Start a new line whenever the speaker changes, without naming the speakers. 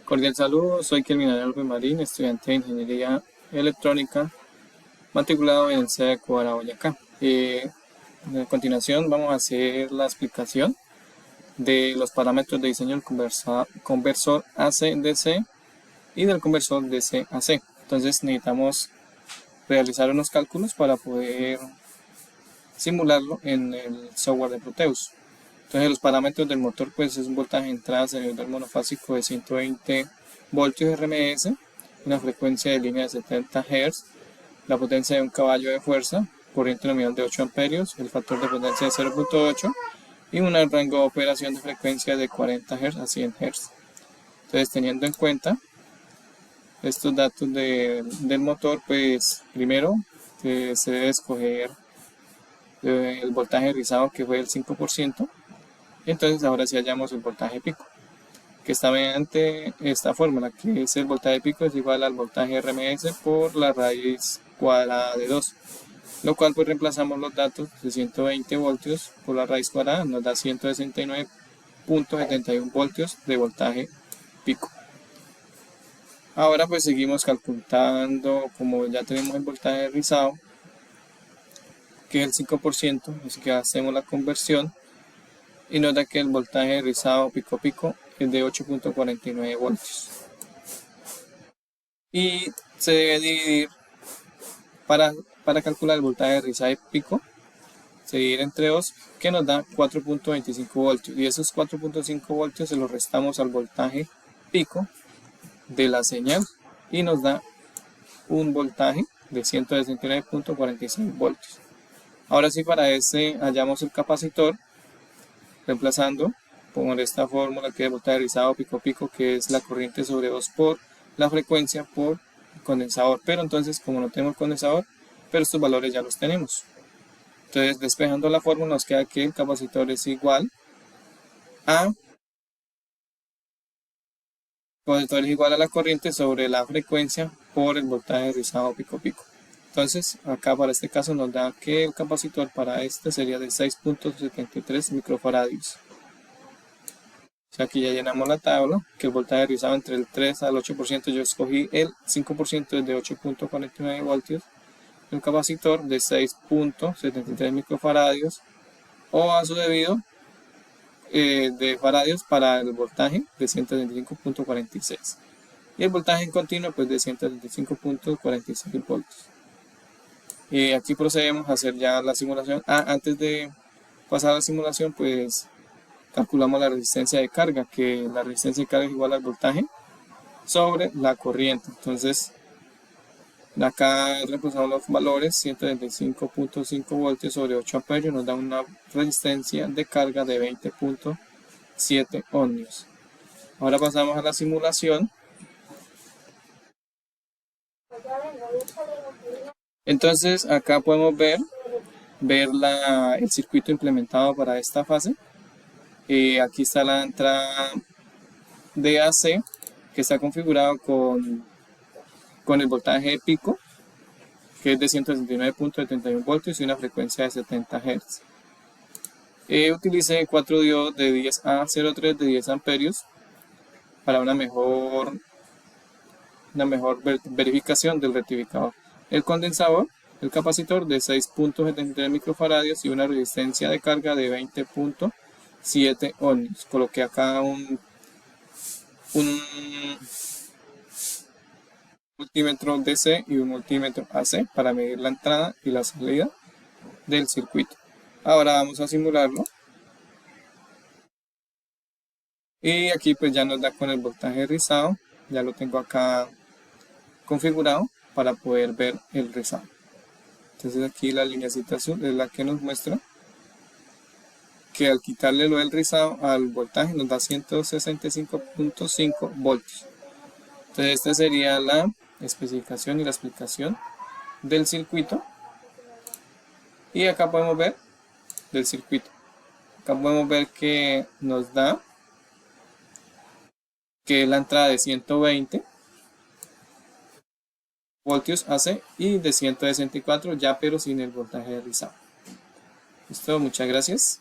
Cordial saludo, soy Kelvin Adolfo Marín, estudiante de Ingeniería Electrónica, matriculado en el CEA de Cuara, Boyacá. A continuación vamos a hacer la explicación de los parámetros de diseño del conversor AC-DC y del conversor DC-AC. Entonces necesitamos realizar unos cálculos para poder simularlo en el software de Proteus. Entonces los parámetros del motor pues es un voltaje de entrada serial monofásico de 120 voltios RMS, una frecuencia de línea de 70 Hz, la potencia de un caballo de fuerza, corriente nominal de 8 amperios, el factor de potencia de 0.8 y un rango de operación de frecuencia de 40 Hz a 100 Hz. Entonces teniendo en cuenta estos datos del motor, pues primero se debe escoger el voltaje rizado, que fue el 5%. Entonces ahora sí hallamos el voltaje pico, que está mediante esta fórmula, que es el voltaje pico es igual al voltaje RMS por la raíz cuadrada de 2, lo cual pues reemplazamos los datos de 120 voltios por la raíz cuadrada, nos da 169.71 voltios de voltaje pico. Ahora pues seguimos calculando, como ya tenemos el voltaje rizado, que es el 5%, así que hacemos la conversión y nos da que el voltaje rizado pico es de 8.49 voltios. Y se debe dividir, para calcular el voltaje rizado pico, se divide entre 2, que nos da 4.25 voltios. Y esos 4.5 voltios se los restamos al voltaje pico de la señal y nos da un voltaje de 169.46 voltios. Ahora sí, para ese hallamos el capacitor, reemplazando por esta fórmula, que es voltaje rizado pico, que es la corriente sobre 2 por la frecuencia por condensador. Pero entonces, como no tenemos condensador, pero estos valores ya los tenemos. Entonces, despejando la fórmula, nos queda que el capacitor es igual a la corriente sobre la frecuencia por el voltaje rizado pico. Entonces, acá para este caso nos da que el capacitor para este sería de 6.73 microfaradios. O sea, aquí ya llenamos la tabla, que el voltaje rizado entre el 3 al 8%, yo escogí el 5% de 8.49 voltios, un capacitor de 6.73 microfaradios, o a su debido de faradios para el voltaje de 125.46. Y el voltaje en continuo pues de 125.46 voltios. Y aquí procedemos a hacer ya la simulación. Antes de pasar a la simulación, pues calculamos la resistencia de carga, que la resistencia de carga es igual al voltaje sobre la corriente. Entonces, acá reemplazamos los valores, 135.5 voltios sobre 8 amperios, nos da una resistencia de carga de 20.7 ohmios. Ahora pasamos a la simulación. Entonces, acá podemos ver el circuito implementado para esta fase. Aquí está la entrada de AC, que está configurado con el voltaje pico, que es de 169.71 voltios y una frecuencia de 70 Hz. Utilicé 4 diodos de 10A03 de 10 amperios para una mejor verificación del rectificador. El condensador, el capacitor de 6.73 microfaradios y una resistencia de carga de 20.7 ohmios. Coloqué acá un multímetro DC y un multímetro AC para medir la entrada y la salida del circuito. Ahora vamos a simularlo. Y aquí pues ya nos da con el voltaje rizado. Ya lo tengo acá configurado para poder ver el rizado. Entonces aquí la lineacita azul es la que nos muestra que al quitarle lo del rizado al voltaje nos da 165.5 voltios. Entonces esta sería la especificación y la explicación del circuito. Y acá podemos ver del circuito. Acá podemos ver que nos da que la entrada de 120 voltios AC y de 164 ya, pero sin el voltaje rizado. Listo, muchas gracias.